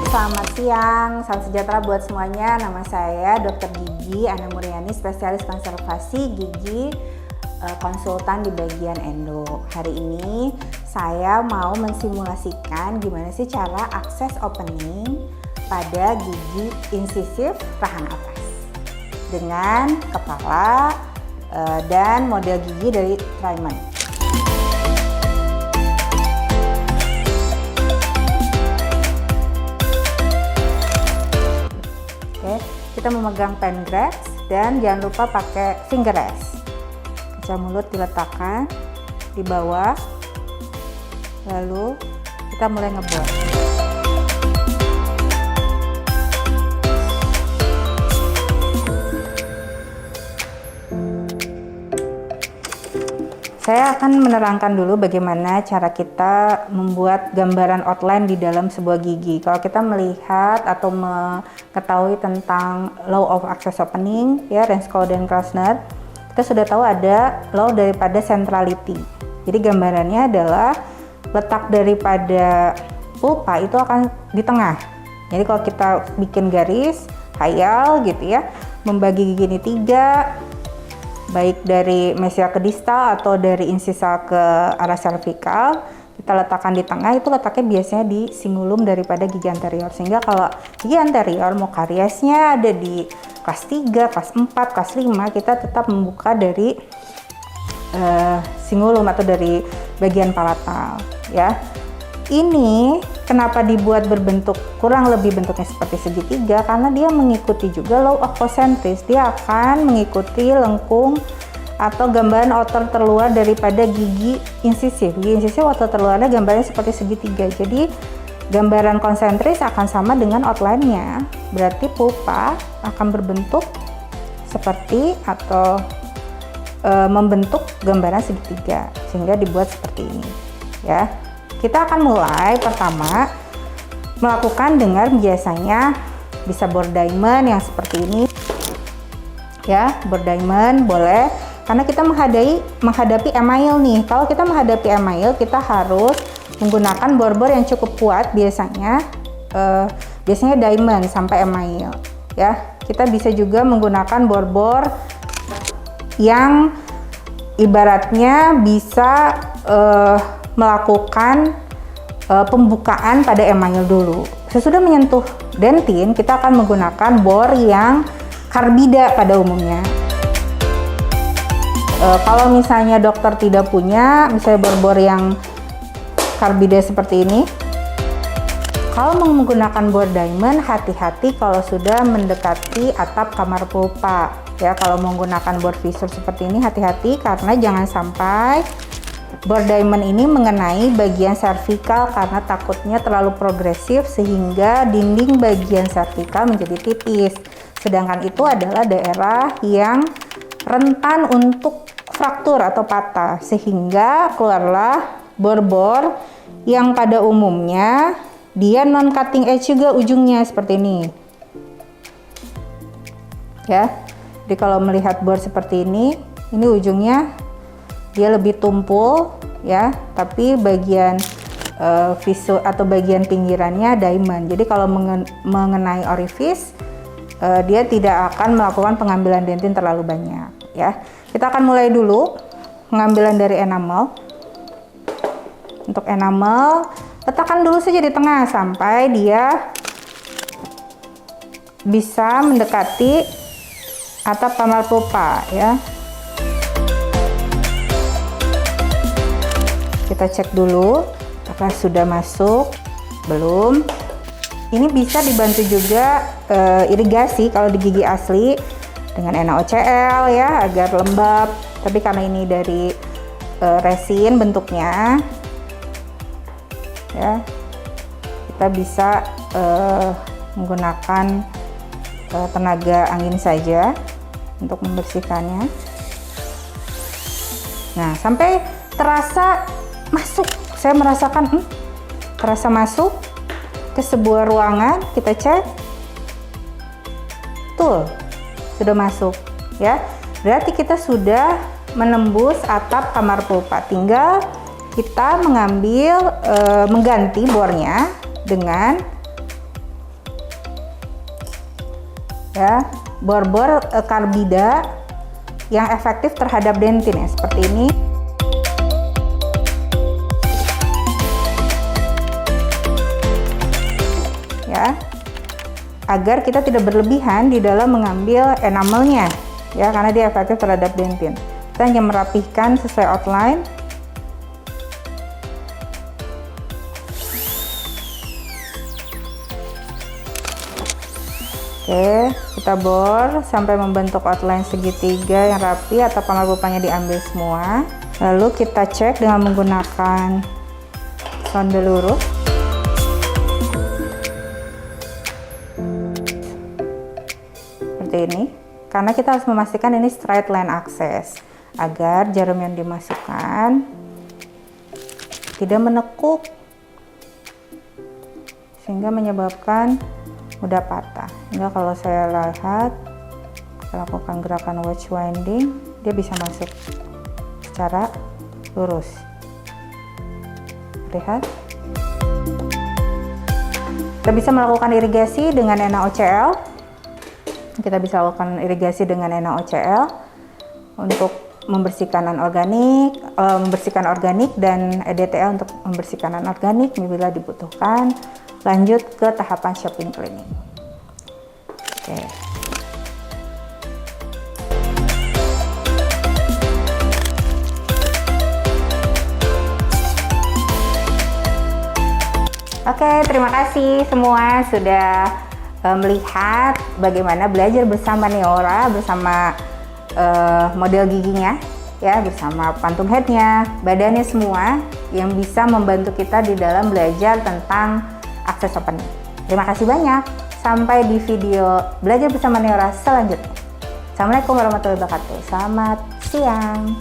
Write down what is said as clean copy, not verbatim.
selamat siang, salam sejahtera buat semuanya. Nama saya Dr. Gigi Ana Muriani, spesialis konservasi gigi, konsultan di bagian endo. Hari ini saya mau mensimulasikan gimana sih cara akses opening pada gigi insisif rahang atas dengan kepala dan model gigi dari Trident. Kita memegang pen grasp dan jangan lupa pakai finger rest. Kaca mulut diletakkan di bawah, lalu kita mulai ngebor. Saya akan menerangkan dulu bagaimana cara kita membuat gambaran outline di dalam sebuah gigi. Kalau kita melihat atau mengetahui tentang law of access opening, ya, Renshaw dan Krasner, kita sudah tahu ada law daripada centrality. Jadi gambarannya adalah letak daripada pulpa itu akan di tengah. Jadi kalau kita bikin garis khayal gitu ya, membagi gigi ini 3, baik dari mesial ke distal atau dari insisa ke arah cervical, kita letakkan di tengah. Itu letaknya biasanya di singulum daripada gigi anterior, sehingga kalau gigi anterior mau kariesnya ada di kelas 3, kelas 4, kelas 5, kita tetap membuka dari singulum atau dari bagian palatal, ya. Ini kenapa dibuat berbentuk kurang lebih bentuknya seperti segitiga, karena dia mengikuti juga law of concentris. Dia akan mengikuti lengkung atau gambaran outer terluar daripada gigi insisif. Gigi insisif outer terluarnya gambarnya seperti segitiga. Jadi gambaran konsentris akan sama dengan outline-nya. Berarti pulpa akan berbentuk seperti atau membentuk gambaran segitiga, sehingga dibuat seperti ini, ya. Kita akan mulai pertama melakukan dengan biasanya bisa bore diamond yang seperti ini, ya. Bore diamond boleh, karena kita menghadapi email nih. Kalau kita menghadapi email, kita harus menggunakan bor-bor yang cukup kuat, biasanya diamond sampai email, ya. Kita bisa juga menggunakan bor-bor yang ibaratnya bisa melakukan pembukaan pada email dulu. Sesudah menyentuh dentin, kita akan menggunakan bor yang karbida pada umumnya. Kalau misalnya dokter tidak punya, misalnya bor-bor yang karbida seperti ini, kalau menggunakan bor diamond, hati-hati kalau sudah mendekati atap kamar pulpa, ya. Kalau menggunakan bor visor seperti ini, hati-hati karena jangan sampai bor diamond ini mengenai bagian cervical, karena takutnya terlalu progresif sehingga dinding bagian cervical menjadi tipis. Sedangkan itu adalah daerah yang rentan untuk fraktur atau patah, sehingga keluarlah bor-bor yang pada umumnya dia non cutting edge juga ujungnya seperti ini, ya. Jadi kalau melihat bor seperti ini ujungnya dia lebih tumpul, ya, tapi bagian visu atau bagian pinggirannya diamond. Jadi kalau mengenai orifice, dia tidak akan melakukan pengambilan dentin terlalu banyak, ya. Kita akan mulai dulu pengambilan dari enamel. Untuk enamel, letakkan dulu saja di tengah sampai dia bisa mendekati atap kamar pulpa, ya. Kita cek dulu apakah sudah masuk, belum. Ini bisa dibantu juga irigasi kalau di gigi asli dengan NaOCl, ya, agar lembab. Tapi karena ini dari resin bentuknya, ya, kita bisa menggunakan tenaga angin saja untuk membersihkannya. Nah, sampai terasa masuk, saya merasakan terasa masuk ke sebuah ruangan. Kita cek, betul, sudah masuk, ya. Berarti kita sudah menembus atap kamar pulpa. Tinggal kita mengambil mengganti bornya dengan ya, bor-bor karbida yang efektif terhadap dentin ya, seperti ini. Ya, agar kita tidak berlebihan di dalam mengambil enamelnya ya, karena dia efektif terhadap dentin. Kita hanya merapihkan sesuai outline. Oke, kita bor sampai membentuk outline segitiga yang rapi atau pangkal-pangkalnya diambil semua. Lalu kita cek dengan menggunakan sonde lurus. Seperti ini. Karena kita harus memastikan ini straight line access agar jarum yang dimasukkan tidak menekuk sehingga menyebabkan mudah patah. Hingga kalau saya lihat, lakukan gerakan wedge winding, dia bisa masuk secara lurus. Lihat. Kita bisa melakukan irigasi dengan NaOCl. Kita bisa lakukan irigasi dengan NaOCl untuk membersihkan anorganik, membersihkan organik, dan EDTA untuk membersihkan anorganik bila dibutuhkan. Lanjut ke tahapan shopping cleaning. Oke. Oke, terima kasih semua sudah melihat bagaimana belajar bersama Neora, bersama model giginya, ya, bersama pantung headnya, badannya semua yang bisa membantu kita di dalam belajar tentang akses opening. Terima kasih banyak. Sampai di video belajar bersama Neora selanjutnya. Assalamualaikum warahmatullahi wabarakatuh. Selamat siang.